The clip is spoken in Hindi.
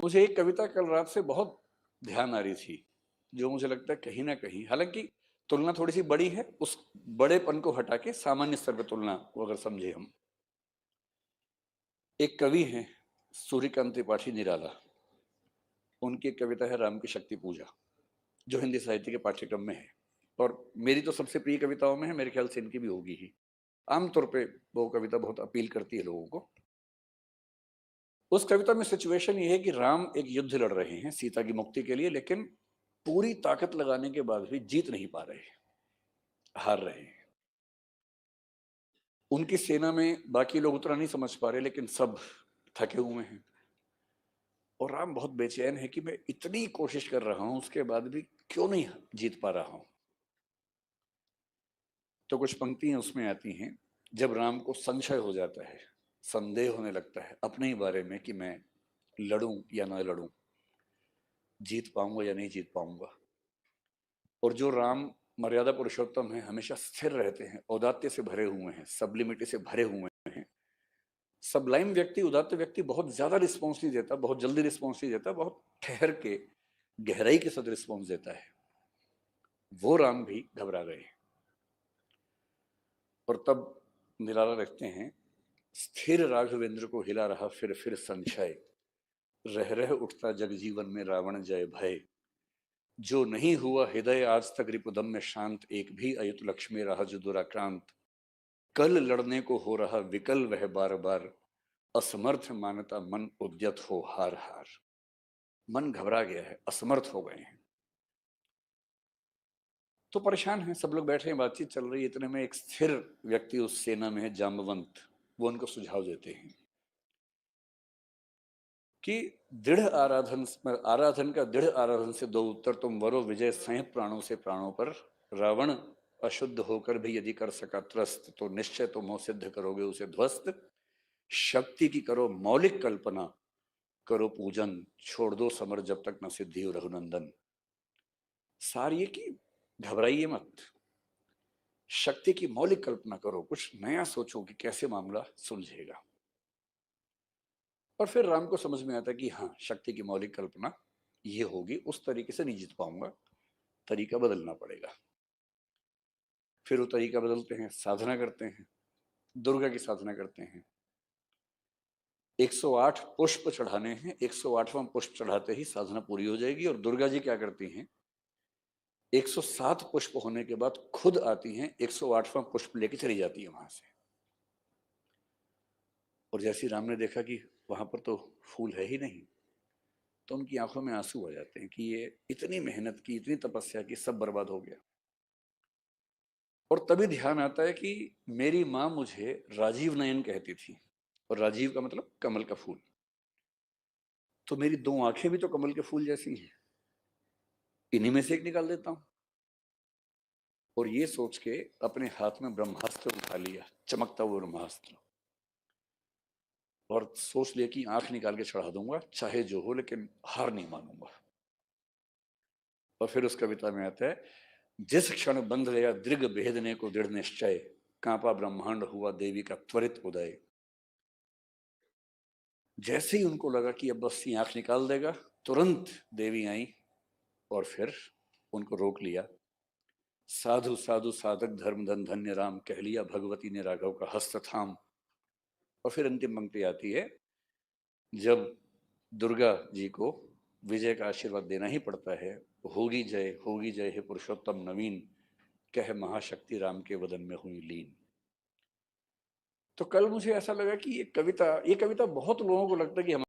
मुझे एक कविता कल रात से बहुत ध्यान आ रही थी, जो मुझे लगता है कहीं ना कहीं, हालांकि तुलना थोड़ी सी बड़ी है, उस बड़ेपन को हटा के सामान्य स्तर पर तुलना को अगर समझे हम। एक कवि हैं सूर्यकांत त्रिपाठी निराला, उनकी एक कविता है राम की शक्ति पूजा, जो हिंदी साहित्य के पाठ्यक्रम में है और मेरी तो सबसे प्रिय कविताओं में है, मेरे ख्याल से इनकी भी होगी ही। आमतौर पे वो कविता बहुत अपील करती है लोगों को। उस कविता में सिचुएशन ये है कि राम एक युद्ध लड़ रहे हैं सीता की मुक्ति के लिए, लेकिन पूरी ताकत लगाने के बाद भी जीत नहीं पा रहे, हार रहे हैं। उनकी सेना में बाकी लोग उतना नहीं समझ पा रहे, लेकिन सब थके हुए हैं और राम बहुत बेचैन है कि मैं इतनी कोशिश कर रहा हूं, उसके बाद भी क्यों नहीं जीत पा रहा हूं। तो कुछ पंक्तियां उसमें आती हैं, जब राम को संशय हो जाता है, संदेह होने लगता है अपने ही बारे में कि मैं लड़ूं या ना लड़ूं, जीत पाऊंगा या नहीं जीत पाऊंगा। और जो राम मर्यादा पुरुषोत्तम है, हमेशा स्थिर रहते हैं, औदात्य से भरे हुए हैं, सब्लिमिटी से भरे हुए हैं। सबलाइम व्यक्ति, उदात्त व्यक्ति बहुत ज्यादा रिस्पॉन्स नहीं देता, बहुत जल्दी रिस्पॉन्स नहीं देता, बहुत ठहर के गहराई के साथ रिस्पॉन्स देता है। वो राम भी घबरा गए और तब निराला रखते हैं, स्थिर राघवेंद्र को हिला रहा फिर संशय, रह उठता जगजीवन में रावण जय भय, जो नहीं हुआ हृदय आज तक रिपुदम में शांत, एक भी अयुत लक्ष्मी रहा जो दुराक्रांत, कल लड़ने को हो रहा विकल वह बार बार, असमर्थ मानता मन उद्यत हो हार हार। मन घबरा गया है, असमर्थ हो गए हैं, तो परेशान हैं, सब लोग बैठे हैं, बातचीत चल रही है। इतने में एक स्थिर व्यक्ति उस सेना में है, जाम्बवंत, वो उनको सुझाव देते हैं कि दृढ़ आराधन, आराधन का दृढ़ आराधन से दो उत्तर, तुम वरो विजय सह प्राणों से प्राणों पर, रावण अशुद्ध होकर भी यदि कर सका त्रस्त, तो निश्चय तुम हो सिद्ध करोगे उसे ध्वस्त, शक्ति की करो मौलिक कल्पना, करो पूजन, छोड़ दो समर जब तक न सिद्धि हो रघुनंदन। सार ये कि घबराइए मत, शक्ति की मौलिक कल्पना करो, कुछ नया सोचो कि कैसे मामला सुलझेगा। और फिर राम को समझ में आता कि हाँ, शक्ति की मौलिक कल्पना ये होगी, उस तरीके से नहीं जीत पाऊंगा, तरीका बदलना पड़ेगा। फिर वो तरीका बदलते हैं, साधना करते हैं, दुर्गा की साधना करते हैं। 108 पुष्प चढ़ाने हैं, 108वां पुष्प चढ़ाते ही साधना पूरी हो जाएगी। और दुर्गा जी क्या करती हैं, 107 पुष्प होने के बाद खुद आती हैं, 108वां पुष्प लेके चली जाती है वहां से। और जैसे राम ने देखा कि वहां पर तो फूल है ही नहीं, तो उनकी आंखों में आंसू आ जाते हैं कि ये इतनी मेहनत की, इतनी तपस्या की, सब बर्बाद हो गया। और तभी ध्यान आता है कि मेरी माँ मुझे राजीव नयन कहती थी, और राजीव का मतलब कमल का फूल, तो मेरी दो आंखें भी तो कमल के फूल जैसी हैं, इन्हीं में से एक निकाल देता हूं। और ये सोच के अपने हाथ में ब्रह्मास्त्र उठा लिया, चमकता हुआ ब्रह्मास्त्र, और सोच लिया कि आंख निकाल के चढ़ा दूंगा, चाहे जो हो, लेकिन हार नहीं मानूंगा। और फिर उस कविता में आता है, जिस क्षण बंध लिया दृग भेदने को दृढ़ निश्चय, कांपा ब्रह्मांड हुआ देवी का त्वरित उदय। जैसे ही उनको लगा कि अब बस ये आंख निकाल देगा, तुरंत देवी आई और फिर उनको रोक लिया। साधु साधु साधक धर्म धन धन्य राम, कह लिया भगवती ने राघव का हस्त थाम। और फिर अंतिम पंक्ति आती है, जब दुर्गा जी को विजय का आशीर्वाद देना ही पड़ता है, होगी जय हे पुरुषोत्तम नवीन, कह महाशक्ति राम के वदन में हुई लीन। तो कल मुझे ऐसा लगा कि ये कविता बहुत लोगों को लगता है कि